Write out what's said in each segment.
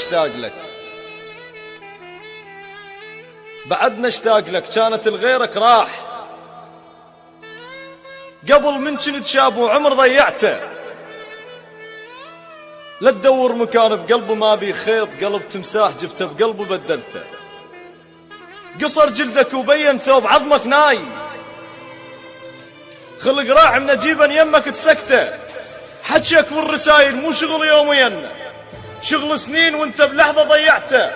اشتاق لك، بعدنا اشتاق لك، كانت الغيرك راح قبل من كنت شاب وعمر ضيعته. لا تدور مكان بقلبه ما بي خيط، قلب تمساح جبته بقلبه بدلته. قصر جلدك وبين ثوب عظمك ناي، خلق راح من جيبا يمك تسكته. حجيك والرسايل مو شغل يوميا، شغل سنين وانت بلحظة ضيعته.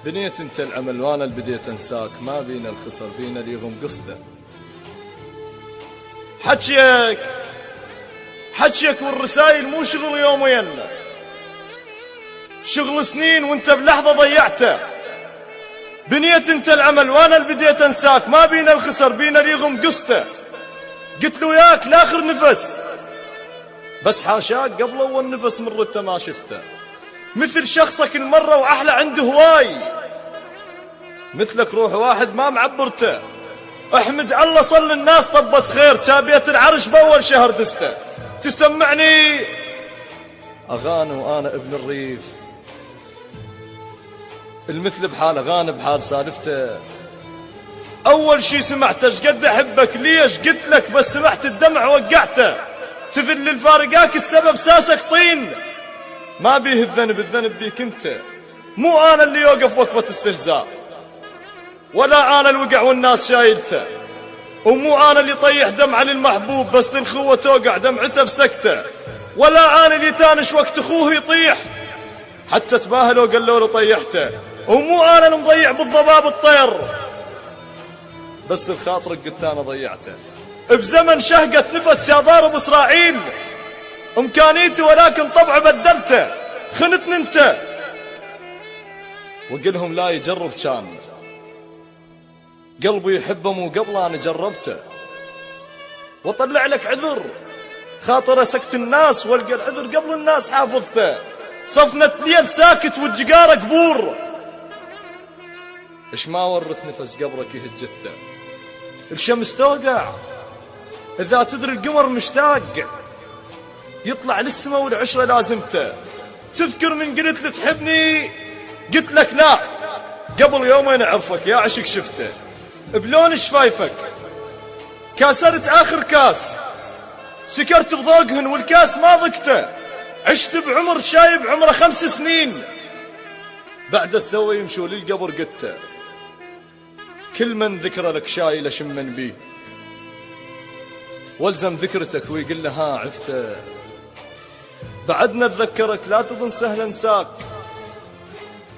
بنيت انت العمل وانا اللي بديت انساك، ما بينا الخسر بينا ليهم قصده. حجيك والرسايل مو شغل يوميا، شغل سنين وانت بلحظة ضيعته. بنيت انت العمل وانا اللي بديت انساك، ما بينا الخسر بينا ليهم قصته. قلت له وياك لاخر نفس، بس حاشاك قبل اول نفس مرته ما شفته. مثل شخصك المرة واحلى عنده هواي، مثلك روح واحد ما معبرته. احمد الله صل الناس طبت خير، جابيت العرش باول شهر دسته. تسمعني اغاني وانا ابن الريف، المثل بحال اغاني بحال سالفته. اول شي سمعته شقد احبك، ليش قلت لك بس سمعت الدمع وقعته. تذل الفارقاك السبب ساسك طين، ما بيه الذنب، الذنب بيك انت. مو انا اللي يوقف وقفة استهزاء، ولا انا الوقع والناس شايلته. ومو انا اللي طيح دمعة للمحبوب بس للخوة توقع دمعته بسكته. ولا انا اللي تانش وقت اخوه يطيح حتى تباهلوا قالوا له طيحته. ومو انا المضيع بالضباب الطير بس الخاطرك قلت انا ضيعته. بزمن شهقت نفس شاضار اسرائيل امكانيتي، ولكن طبعه بدلته. خنتني انت وقلهم لا يجرب، كان قلبي يحبهم وقبل انا جربته. واطلع لك عذر خاطر سكت الناس، والقى العذر قبل الناس حافظته. صفنة ليل ساكت والجقارة قبور، ايش ما ورث نفس قبرك يهجته. الشمس توقع اذا تدري القمر مشتاق، يطلع للسما والعشرة لازمته. تذكر من قلت لي تحبني، قلت لك لا، قبل يومين اعرفك يا عشق شفته. بلون شفايفك كاسرت اخر كاس، سكرت بضوقهن والكاس ما ضقته. عشت بعمر شايب عمره 5 سنين، بعد استوى يمشوا للقبر قته. كل من ذكر لك شايل اشمن بيه، والزم ذكرتك ويقول له ها عفته. بعدنا اتذكرك لا تظن سهل انساك،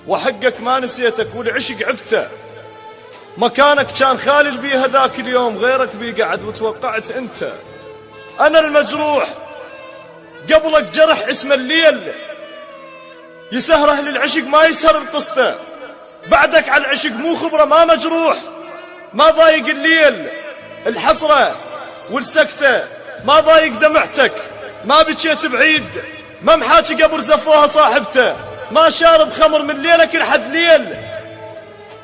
وحقك ما نسيتك والعشق عفته. مكانك كان خالي البيه ذاك اليوم، غيرك بيقعد وتوقعت انت. انا المجروح قبلك جرح اسم الليل، يسهر اهل العشق ما يسهر بقصته. بعدك على العشق مو خبره ما مجروح، ما ضايق الليل الحسره والسكته، ما ضايق دمعتك، ما بكيت بعيد، ما محاكي قبر زفوها صاحبته، ما شارب خمر من ليلك لحد ليل،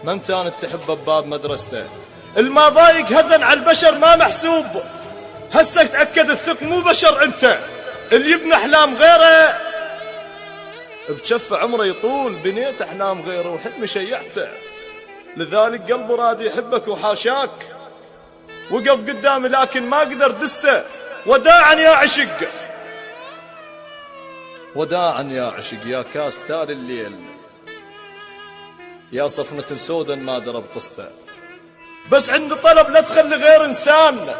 ما امتانت تحب بباب مدرسته. الما ضايق هذن على البشر ما محسوب، هسه تأكد الثق مو بشر انت. اللي يبني احلام غيره بجف عمره يطول، بنيت احلام غيره وحلمي شيعته. لذلك قلبه راد يحبك وحاشاك، وقف قدامي لكن ما قدر دسته. وداعا يا عشق، وداعا يا عشق، يا كاس تالي الليل، يا صفنة سودا ما درب قصته. بس عندي طلب لا تخلي غير انسان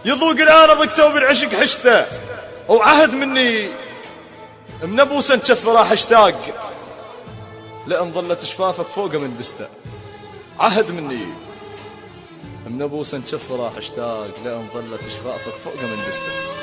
يذوق الآن ضقته وبالعشق حشته. وعهد مني من ابوسا نشف راح اشتاق، لان ظلت شفافك فوق من دسته. عهد مني من ابوسا نشف راح اشتاق، لان ظلت شفافك فوق من دسته.